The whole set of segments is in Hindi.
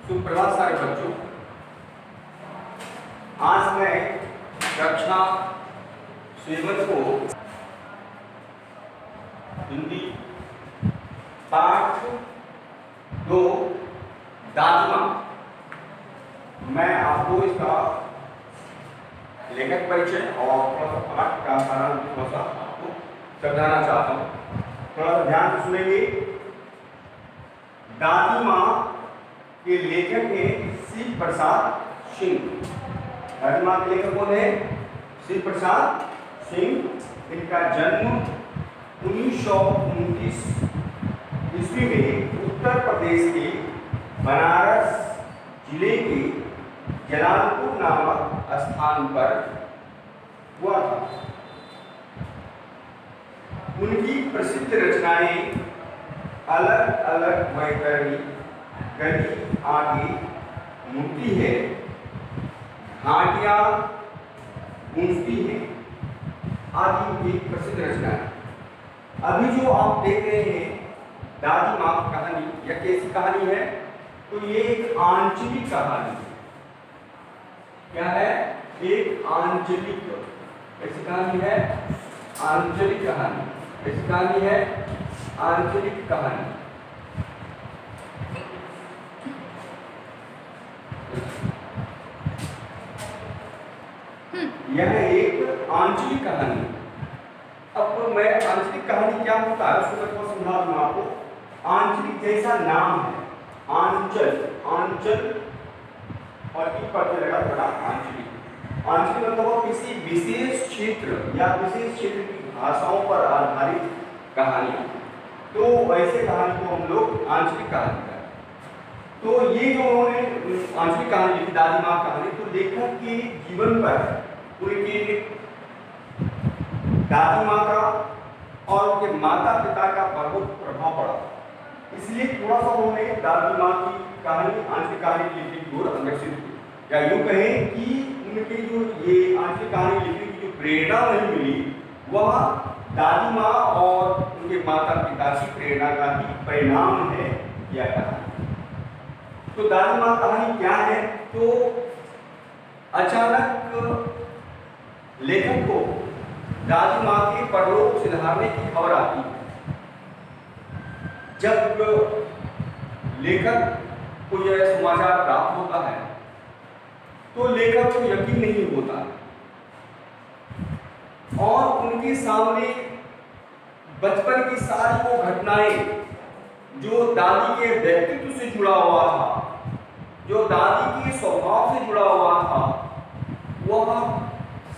सुप्रभात सारे बच्चों। आज मैं कक्षा 7 को हिंदी पाठ 2 दादी माँ, मैं आपको इसका लेखक परिचय और थोड़ा सा पाठ का सारांश थोड़ा सा आपको समझाना चाहता हूँ। थोड़ा सा ध्यान से सुनेंगे। दादी माँ के लेखक हैं शिव प्रसाद सिंह। दादी माँ के लेखक कौन है? शिव प्रसाद सिंह। इनका जन्म 1929 ईस्वी में उत्तर प्रदेश के बनारस जिले के जलालपुर नामक स्थान पर हुआ था। उनकी प्रसिद्ध रचनाएं अलग अलग वैतरणी, गली आगे मूर्ति है, घाटियां गूंजती है आदि उनकी प्रसिद्ध रचनाएं। अभी जो आप देख रहे हैं दादी माँ की कहानी, यह कैसी कहानी है? तो ये एक आंचलिक कहानी है। क्या है? एक आंचलिक ऐसी कहानी है। आंचलिक कहानी ऐसी कहानी है। आंचलिक कहानी। यह एक आंचलिक कहानी। अब मैं आंचलिक कहानी क्या होता है उसको मैं समझा दूं आपको। आंचलिक जैसा नाम है, आंचल, आंचल और ई पर लगा बड़ा आंचलिक। आंचलिक मतलब किसी विशेष क्षेत्र या विशेष क्षेत्र की भाषाओं पर आधारित कहानी। तो वैसे कहानी को हम लोग आंचलिक कहानी कहते हैं। तो ये जो उन्होंने आंचलिक कहानी लिखी, दादी माँ कहानी, तो लेखक के जीवन पर उनके दादी माँ का और उनके माता पिता का बहुत प्रभाव पड़ा। इसलिए थोड़ा सा उन्होंने दादी माँ की कहानी आंचलिक कहानी लिखने की ओर अग्रसित हुई। या यूँ कहें कि उनके जो ये आंचलिक कहानी लिखने की जो प्रेरणा नहीं मिली, वह दादी माँ और उनके माता पिता की प्रेरणा का ही परिणाम है यह कहानी। तो दादी माँ कहानी क्या है? तो अचानक लेखक को दादी माँ के परलोक सिधारने की खबर आती है। जब लेखक को यह समाचार प्राप्त होता है तो लेखक को यकीन नहीं होता और उनके सामने बचपन की सारी वो घटनाएं जो दादी के व्यक्तित्व से जुड़ा हुआ था, जो दादी के स्वभाव से जुड़ा हुआ था, वह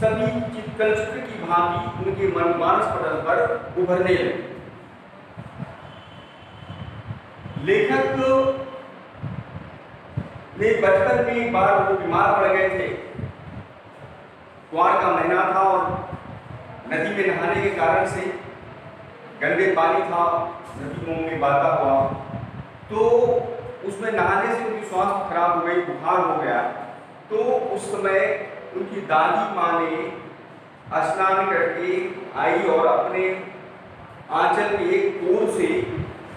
सभी चित्र की भांति उनके मानस पटल पर उभरने लगे। लेखक ने बचपन में एक बार वो बीमार पड़ गए थे। कुआर का महीना था और नदी में नहाने के कारण से गंदे पानी था, नदी मुंह में बहता हुआ, तो उसमें नहाने से उनकी स्वास्थ्य खराब हो गई, बुखार हो गया। तो उस समय उनकी दादी माँ ने स्नान करके आई और अपने आंचल के एक कोर से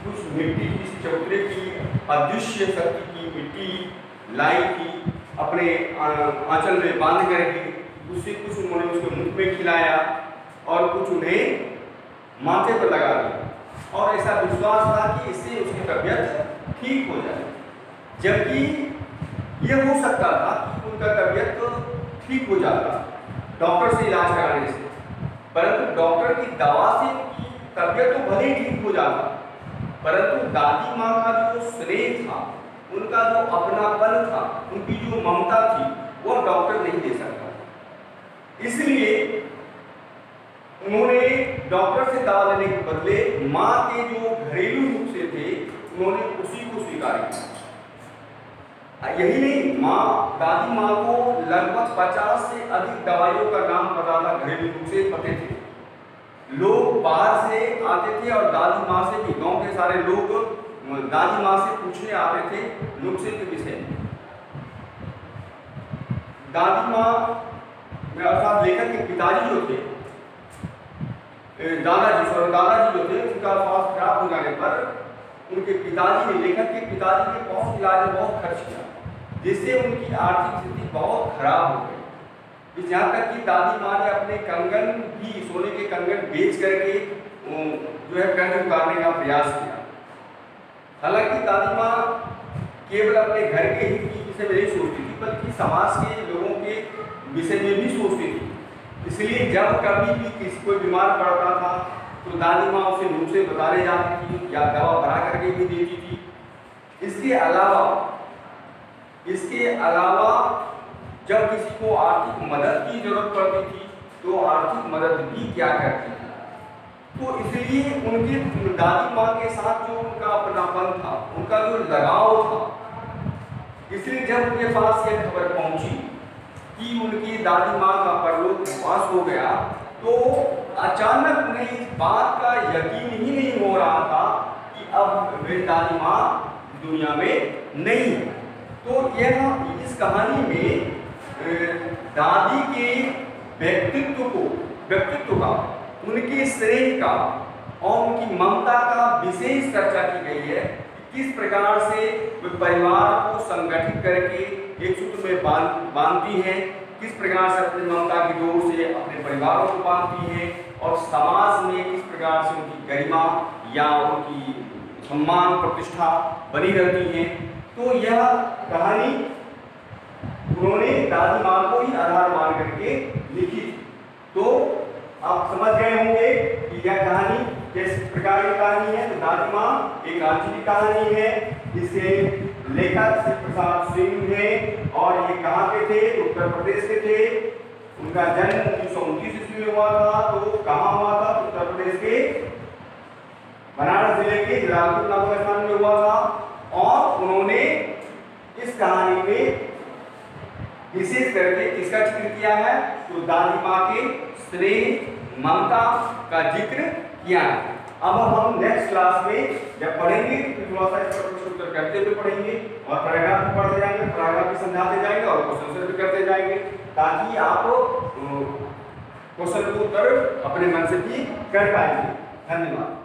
कुछ मिट्टी की, चबूतरे की, अदृश्य शक्ति की मिट्टी लाई थी, अपने आंचल में बांध करके उससे कुछ उन्होंने उसके मुख में खिलाया और कुछ उन्हें माथे पर लगा दिया और ऐसा विश्वास था कि इससे उसकी तबीयत ठीक हो जाए। जबकि यह हो सकता था कि उनका तबीयत तो ठीक हो जाता डॉक्टर से इलाज कराने से, परंतु डॉक्टर की दवा से उनकी तबीयत तो भले ही ठीक हो जाता, परंतु दादी माँ का जो स्नेह था, उनका जो अपनापन था, उनकी जो ममता थी, वह डॉक्टर नहीं दे सकता। इसलिए उन्होंने डॉक्टर से दवा लेने के बदले माँ के जो घरेलू नुस्खे थे उन्होंने उसी को स्वीकार किया। यही नहीं, दादी माँ को लगभग 50 से अधिक दवाइयों का नाम पता था, घरेलू नुस्खे पते थे। लोग बाहर से आते थे और दादी माँ से भी, गांव के सारे लोग दादी माँ से पूछने आते थे नुस्खे के विषय में। दादी माँ में अर्थात लेखक के पिताजी जो थे, दादाजी जो थे, उनका स्वास्थ्य खराब हो जाने पर उनके पिताजी ने, लेखक के पिताजी ने बहुत इलाज में बहुत खर्च किया, जिससे उनकी आर्थिक स्थिति बहुत खराब हो गई। यहाँ तक कि दादी माँ ने अपने कंगन भी, सोने के कंगन बेच करके जो है कर्ज उतारने का प्रयास किया। हालांकि दादी माँ केवल अपने घर के हित की विषय में नहीं सोचती थी, बल्कि समाज के लोगों के विषय में भी सोचती थी। इसलिए जब कभी भी किसी कोई बीमार पड़ता था तो दादी माँ उसे नुस्खे बताने जाती थी या दवा बना करके भी देती थी। इसके अलावा जब किसी को आर्थिक मदद की जरूरत पड़ती थी तो आर्थिक मदद भी क्या करती थी। तो इसलिए उनकी दादी माँ के साथ जो उनका अपनापन था, उनका जो लगाव था, इसलिए जब उनके पास यह खबर पहुंची कि उनकी दादी माँ का परलोकवास हो गया, तो अचानक उन्हें इस बात का यकीन ही नहीं हो रहा था कि अब मेरी दादी माँ दुनिया में नहीं है। तो यह इस कहानी में दादी के व्यक्तित्व का, उनके स्नेह का और उनकी ममता का विशेष चर्चा की गई है। किस प्रकार से वे परिवार को संगठित करके एक सूत्र में बांधती हैं, किस प्रकार से अपनी ममता की डोर से अपने परिवारों को बांधती हैं और समाज में किस प्रकार से उनकी गरिमा या उनकी सम्मान प्रतिष्ठा बनी रहती है। तो यह कहानी उन्होंने दादी माँ को ही आधार मान करके लिखी थी। तो आप समझ गए होंगे कि यह कहानी किस प्रकार की कहानी है। तो दादी माँ एक आंचलिक कहानी है, जिसे लेखक श्री प्रसाद सिंह है और ये कहाँ के थे, उत्तर प्रदेश के थे। उनका जन्म 1929 ईस्वी में हुआ था। तो कहाँ हुआ था, उत्तर प्रदेश के बनारस जिले के जलालपुर नामक स्थान में हुआ था। और उन्होंने इस कहानी में विशेष करके किसका जिक्र किया है, तो दादी माँ के स्नेह ममता का जिक्र किया है। अब हम नेक्स्ट क्लास में जब पढ़ेंगे तो थोड़ा सा इस पर कुछ उत्तर करते हुए पढ़ेंगे और पैराग्राफ भी पढ़ते जाएंगे, पैराग्राफ भी समझाते जाएंगे और क्वेश्चन भी करते जाएंगे, ताकि आप क्वेश्चन को उत्तर अपने मन से भी कर पाएंगे। धन्यवाद।